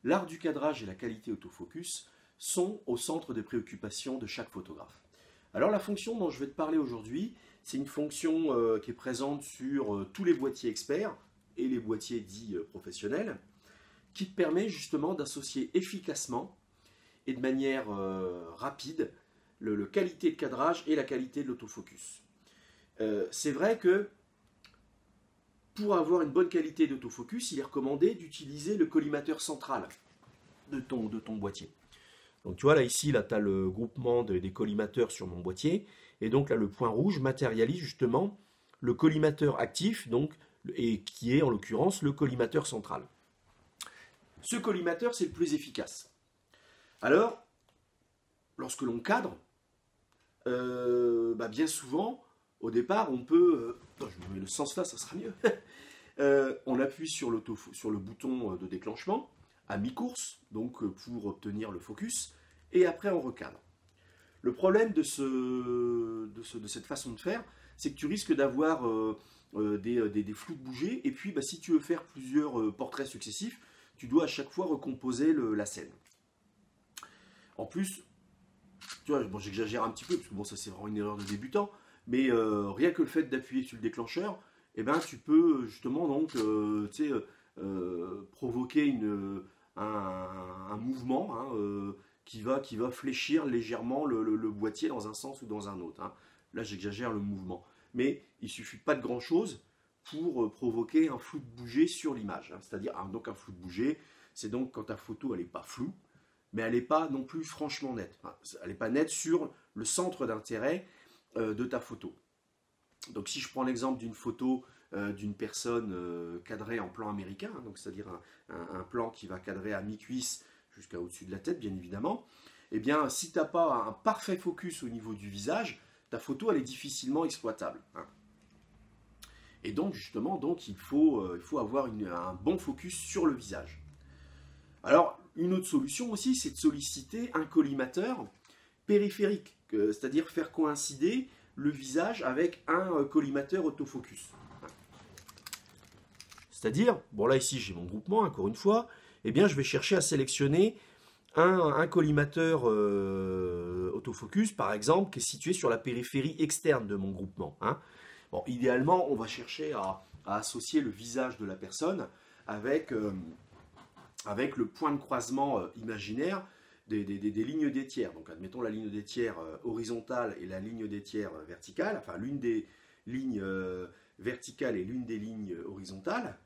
l'art du cadrage et la qualité autofocus sont au centre des préoccupations de chaque photographe. Alors la fonction dont je vais te parler aujourd'hui, c'est une fonction qui est présente sur tous les boîtiers experts et les boîtiers dits professionnels, qui te permet justement d'associer efficacement et de manière rapide le qualité de cadrage et la qualité de l'autofocus. C'est vrai que pour avoir une bonne qualité d'autofocus, il est recommandé d'utiliser le collimateur central de ton boîtier. Donc tu vois là ici, là tu as le groupement des collimateurs sur mon boîtier, et donc là le point rouge matérialise justement le collimateur actif, donc, et qui est en l'occurrence le collimateur central. Ce collimateur, c'est le plus efficace. Alors, lorsque l'on cadre, bien souvent, au départ, on peut... je me mets le sens là, ça sera mieux. On appuie sur le bouton de déclenchement à mi-course, donc pour obtenir le focus, et après on recadre. Le problème de cette façon de faire, c'est que tu risques d'avoir des flous de bouger, et puis si tu veux faire plusieurs portraits successifs, tu dois à chaque fois recomposer la scène. En plus, tu vois, bon, j'exagère un petit peu, parce que bon, ça c'est vraiment une erreur de débutant, mais rien que le fait d'appuyer sur le déclencheur, tu peux justement donc, provoquer un mouvement qui va fléchir légèrement le boîtier dans un sens ou dans un autre. Hein. Là, j'exagère le mouvement. Mais il ne suffit pas de grand-chose pour provoquer un flou de bouger sur l'image. Hein. C'est-à-dire, donc un flou de bouger, c'est donc quand ta photo, elle n'est pas floue, mais elle n'est pas non plus franchement nette. Enfin, elle n'est pas nette sur le centre d'intérêt de ta photo. Donc si je prends l'exemple d'une photo d'une personne cadrée en plan américain, donc c'est-à-dire un plan qui va cadrer à mi-cuisse jusqu'à au-dessus de la tête, bien évidemment, eh bien si tu n'as pas un parfait focus au niveau du visage, ta photo elle est difficilement exploitable. Hein. Et donc justement, donc, il faut avoir un bon focus sur le visage. Alors, une autre solution aussi, c'est de solliciter un collimateur périphérique, c'est-à-dire faire coïncider le visage avec un collimateur autofocus. C'est-à-dire, bon là ici j'ai mon groupement, encore une fois, eh bien je vais chercher à sélectionner un collimateur autofocus, par exemple, qui est situé sur la périphérie externe de mon groupement. Hein. Bon, idéalement, on va chercher à associer le visage de la personne avec le point de croisement imaginaire des lignes des tiers. Donc admettons la ligne des tiers horizontale et la ligne des tiers verticale, enfin l'une des lignes verticales et l'une des lignes horizontales,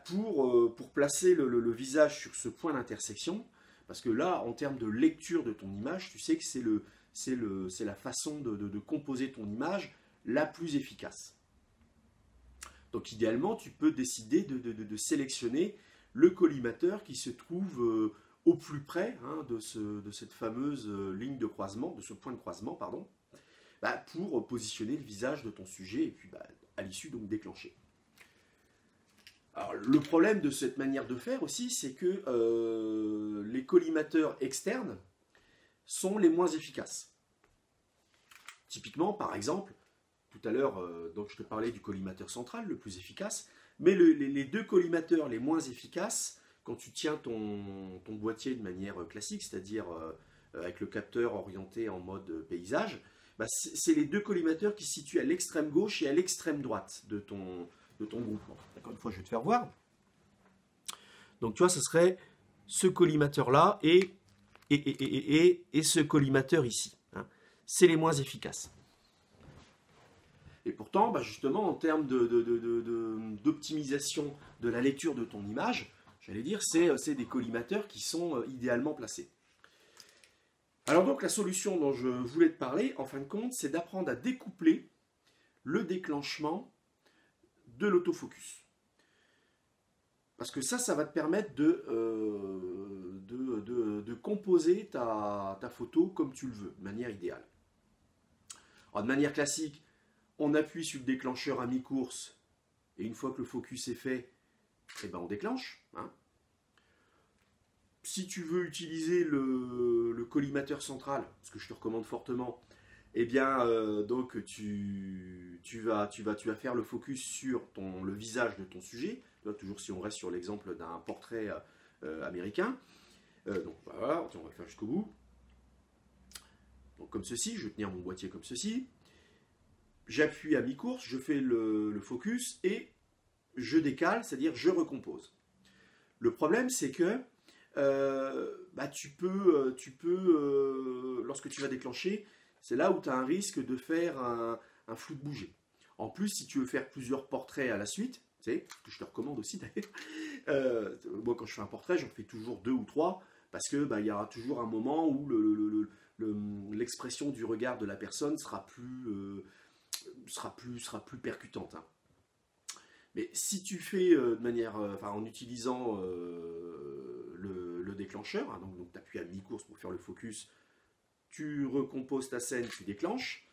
pour placer le visage sur ce point d'intersection, parce que là, en termes de lecture de ton image, tu sais que c'est la façon de composer ton image la plus efficace. Donc idéalement, tu peux décider de sélectionner le collimateur qui se trouve au plus près de cette fameuse ligne de croisement, de ce point de croisement, pardon, pour positionner le visage de ton sujet et puis à l'issue donc déclencher. Alors, le problème de cette manière de faire aussi, c'est que les collimateurs externes sont les moins efficaces. Typiquement, par exemple, tout à l'heure, donc je te parlais du collimateur central, le plus efficace, mais les deux collimateurs les moins efficaces, quand tu tiens ton boîtier de manière classique, c'est-à-dire avec le capteur orienté en mode paysage, c'est les deux collimateurs qui se situent à l'extrême gauche et à l'extrême droite de ton groupement. Encore une fois, je vais te faire voir. Donc tu vois, ce serait ce collimateur-là et ce collimateur ici. Hein. C'est les moins efficaces. Et pourtant, justement, en termes d'optimisation de la lecture de ton image, j'allais dire, c'est des collimateurs qui sont idéalement placés. Alors donc, la solution dont je voulais te parler, en fin de compte, c'est d'apprendre à découpler le déclenchement de l'autofocus. Parce que ça va te permettre de composer ta photo comme tu le veux, de manière idéale. Alors, de manière classique, on appuie sur le déclencheur à mi-course, et une fois que le focus est fait, on déclenche. Hein. Si tu veux utiliser le collimateur central, ce que je te recommande fortement, donc tu vas faire le focus sur le visage de ton sujet. Là, toujours si on reste sur l'exemple d'un portrait américain. Donc voilà, on va faire jusqu'au bout. Donc comme ceci, je vais tenir mon boîtier comme ceci. J'appuie à mi-course, je fais le focus et je décale, c'est-à-dire je recompose. Le problème, c'est que lorsque tu vas déclencher, c'est là où tu as un risque de faire un flou de bouger. En plus, si tu veux faire plusieurs portraits à la suite, tu sais, ce que je te recommande aussi d'ailleurs, moi quand je fais un portrait, j'en fais toujours 2 ou 3, parce que il y aura toujours un moment où l'expression du regard de la personne sera plus percutante. Hein. Mais si tu fais de manière, en utilisant le déclencheur, hein, donc tu appuies à mi-course pour faire le focus, tu recomposes ta scène, tu déclenches.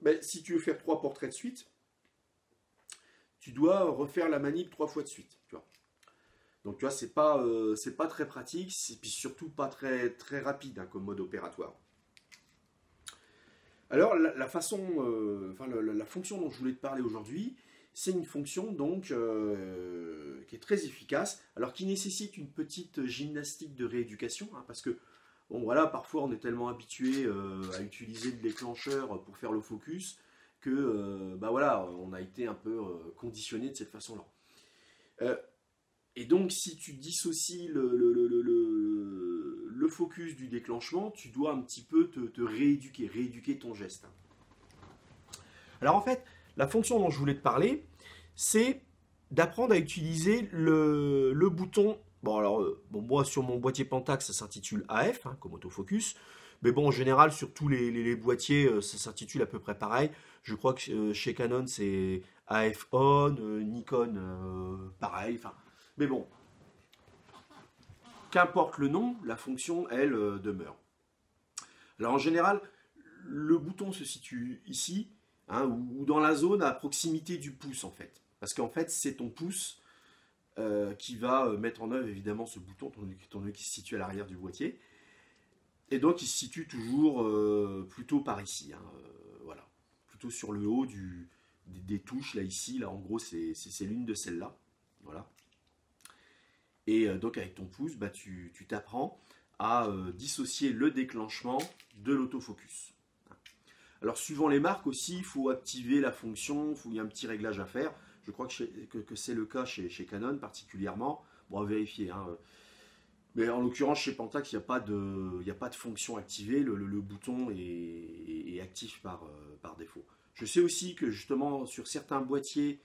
Mais si tu veux faire 3 portraits de suite, tu dois refaire la manip 3 fois de suite. Tu vois. Donc tu vois, c'est pas très pratique, et puis surtout pas très, très rapide hein, comme mode opératoire. Alors la fonction dont je voulais te parler aujourd'hui, c'est une fonction donc qui est très efficace, alors qui nécessite une petite gymnastique de rééducation, hein, parce que bon voilà, parfois on est tellement habitué à utiliser le déclencheur pour faire le focus que voilà, on a été un peu conditionné de cette façon-là. Et donc si tu dissocies le focus du déclenchement, tu dois un petit peu te rééduquer ton geste. Alors en fait, la fonction dont je voulais te parler, c'est d'apprendre à utiliser le bouton. Bon, alors, moi sur mon boîtier Pentax, ça s'intitule AF, hein, comme autofocus. Mais bon, en général, sur tous les boîtiers, ça s'intitule à peu près pareil. Je crois que chez Canon, c'est AF On, Nikon, pareil. Enfin, mais bon, qu'importe le nom, la fonction, elle, demeure. Alors en général, le bouton se situe ici, hein, ou dans la zone à proximité du pouce en fait. Parce qu'en fait, c'est ton pouce qui va mettre en œuvre évidemment ce bouton, étant donné qu'il se situe à l'arrière du boîtier. Et donc il se situe toujours plutôt par ici, hein, voilà. Plutôt sur le haut des touches, là ici, là en gros c'est l'une de celles-là. Voilà. Et donc avec ton pouce, tu t'apprends à dissocier le déclenchement de l'autofocus. Alors suivant les marques aussi, il faut activer la fonction, il y a un petit réglage à faire. Je crois que c'est le cas chez Canon particulièrement. Bon, à vérifier. Hein. Mais en l'occurrence, chez Pentax, il n'y a pas de fonction activée. Le bouton est actif par défaut. Je sais aussi que justement, sur certains boîtiers,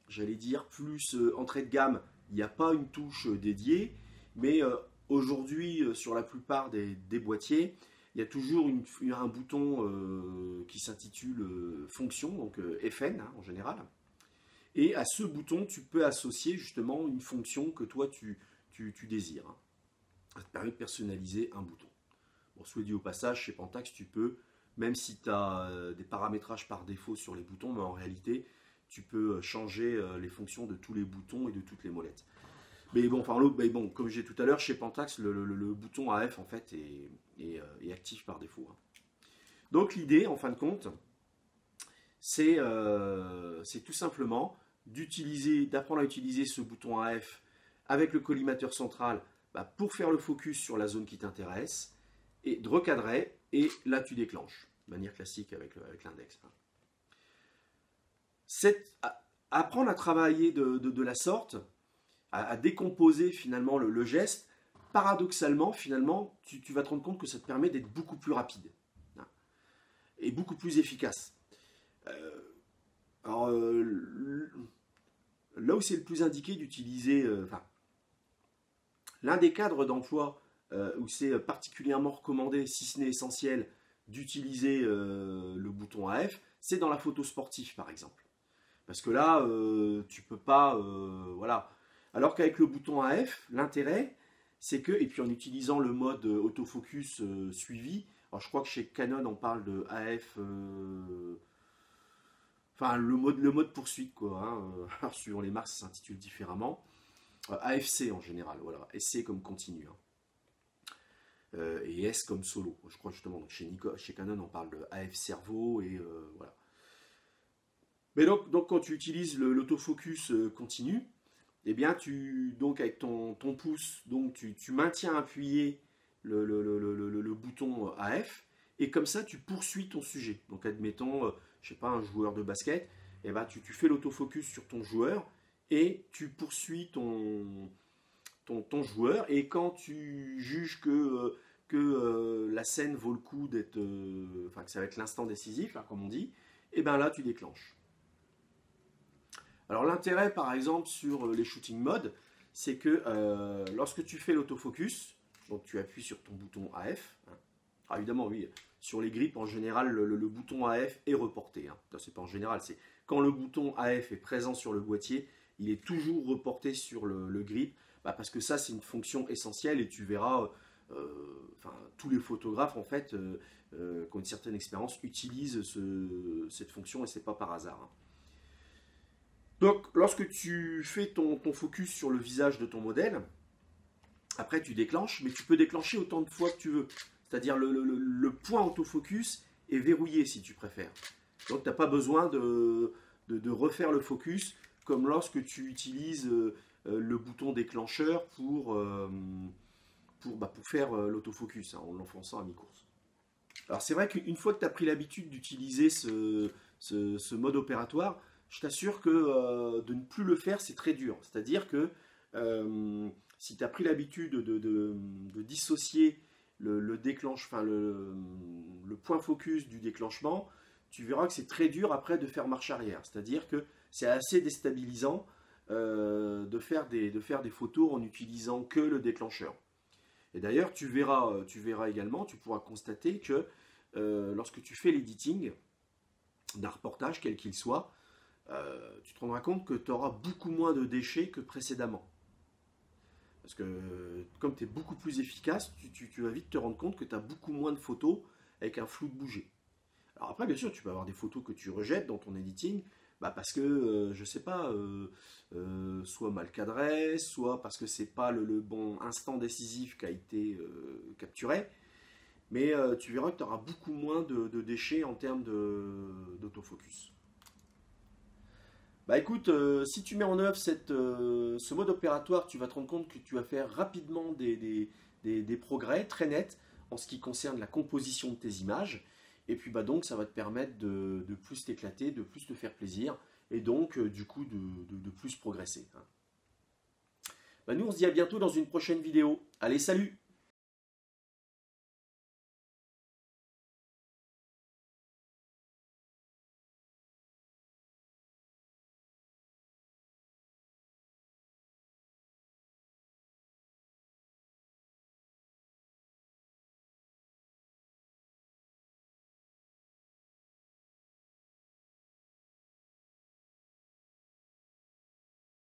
j'allais dire plus entrée de gamme, il n'y a pas une touche dédiée. Mais aujourd'hui, sur la plupart des boîtiers, il y a toujours un bouton qui s'intitule fonction, donc FN hein, en général. Et à ce bouton, tu peux associer justement une fonction que toi tu désires. Hein. Ça te permet de personnaliser un bouton. Bon, soit dit au passage, chez Pentax, tu peux, même si tu as des paramétrages par défaut sur les boutons, mais en réalité, tu peux changer les fonctions de tous les boutons et de toutes les molettes. Mais bon, comme j'ai dit tout à l'heure, chez Pentax, le bouton AF en fait est actif par défaut. Hein. Donc l'idée, en fin de compte, c'est tout simplement d'apprendre à utiliser ce bouton AF avec le collimateur central pour faire le focus sur la zone qui t'intéresse et de recadrer, et là tu déclenches, de manière classique avec l'index. Apprendre à travailler de la sorte, à décomposer finalement le geste, paradoxalement, finalement, tu vas te rendre compte que ça te permet d'être beaucoup plus rapide hein, et beaucoup plus efficace. Là où c'est le plus indiqué d'utiliser, l'un des cadres d'emploi où c'est particulièrement recommandé, si ce n'est essentiel, d'utiliser le bouton AF, c'est dans la photo sportive par exemple. Parce que là, tu peux pas, voilà. Alors qu'avec le bouton AF, l'intérêt, c'est que, et puis en utilisant le mode autofocus suivi, alors je crois que chez Canon on parle de AF, le mode poursuite quoi. Hein, alors suivant les marques, ça s'intitule différemment. AFC en général, voilà. SC comme continu. Hein. Et S comme solo. Je crois justement, donc chez Canon on parle de AF cerveau et voilà. Mais donc quand tu utilises l'autofocus continu, eh bien, donc avec ton pouce, donc tu maintiens appuyé le bouton AF, et comme ça, tu poursuis ton sujet. Donc, admettons, je sais pas, un joueur de basket, eh ben, tu fais l'autofocus sur ton joueur, et tu poursuis ton joueur, et quand tu juges que la scène vaut le coup d'être, enfin, que ça va être l'instant décisif, hein, comme on dit, et ben là, tu déclenches. Alors l'intérêt, par exemple, sur les shooting modes, c'est que lorsque tu fais l'autofocus, donc tu appuies sur ton bouton AF, hein. Alors évidemment, oui, sur les grips, en général, le bouton AF est reporté. Hein. C'est pas en général, c'est quand le bouton AF est présent sur le boîtier, il est toujours reporté sur le grip, parce que ça, c'est une fonction essentielle, et tu verras, tous les photographes, en fait, qui ont une certaine expérience, utilisent cette fonction, et c'est pas par hasard. Hein. Donc, lorsque tu fais ton focus sur le visage de ton modèle, après tu déclenches, mais tu peux déclencher autant de fois que tu veux. C'est-à-dire le point autofocus est verrouillé si tu préfères. Donc, tu n'as pas besoin de refaire le focus comme lorsque tu utilises le bouton déclencheur pour faire l'autofocus, hein, en l'enfonçant à mi-course. Alors, c'est vrai qu'une fois que tu as pris l'habitude d'utiliser ce mode opératoire, je t'assure que de ne plus le faire, c'est très dur. C'est-à-dire que si tu as pris l'habitude de dissocier le point focus du déclenchement, tu verras que c'est très dur après de faire marche arrière. C'est-à-dire que c'est assez déstabilisant de faire des photos en n'utilisant que le déclencheur. Et d'ailleurs, tu verras également, tu pourras constater que lorsque tu fais l'editing d'un reportage, quel qu'il soit, tu te rendras compte que tu auras beaucoup moins de déchets que précédemment. Parce que comme tu es beaucoup plus efficace, tu vas vite te rendre compte que tu as beaucoup moins de photos avec un flou de bouger. Alors après, bien sûr, tu peux avoir des photos que tu rejettes dans ton editing, parce que, je sais pas, soit mal cadré, soit parce que c'est pas le bon instant décisif qui a été capturé. Mais tu verras que tu auras beaucoup moins de déchets en termes d'autofocus. Écoute, si tu mets en œuvre ce mode opératoire, tu vas te rendre compte que tu vas faire rapidement des progrès très nets en ce qui concerne la composition de tes images. Et puis donc ça va te permettre de plus t'éclater, de plus te faire plaisir, et donc du coup de plus progresser. Hein. Nous on se dit à bientôt dans une prochaine vidéo. Allez, salut!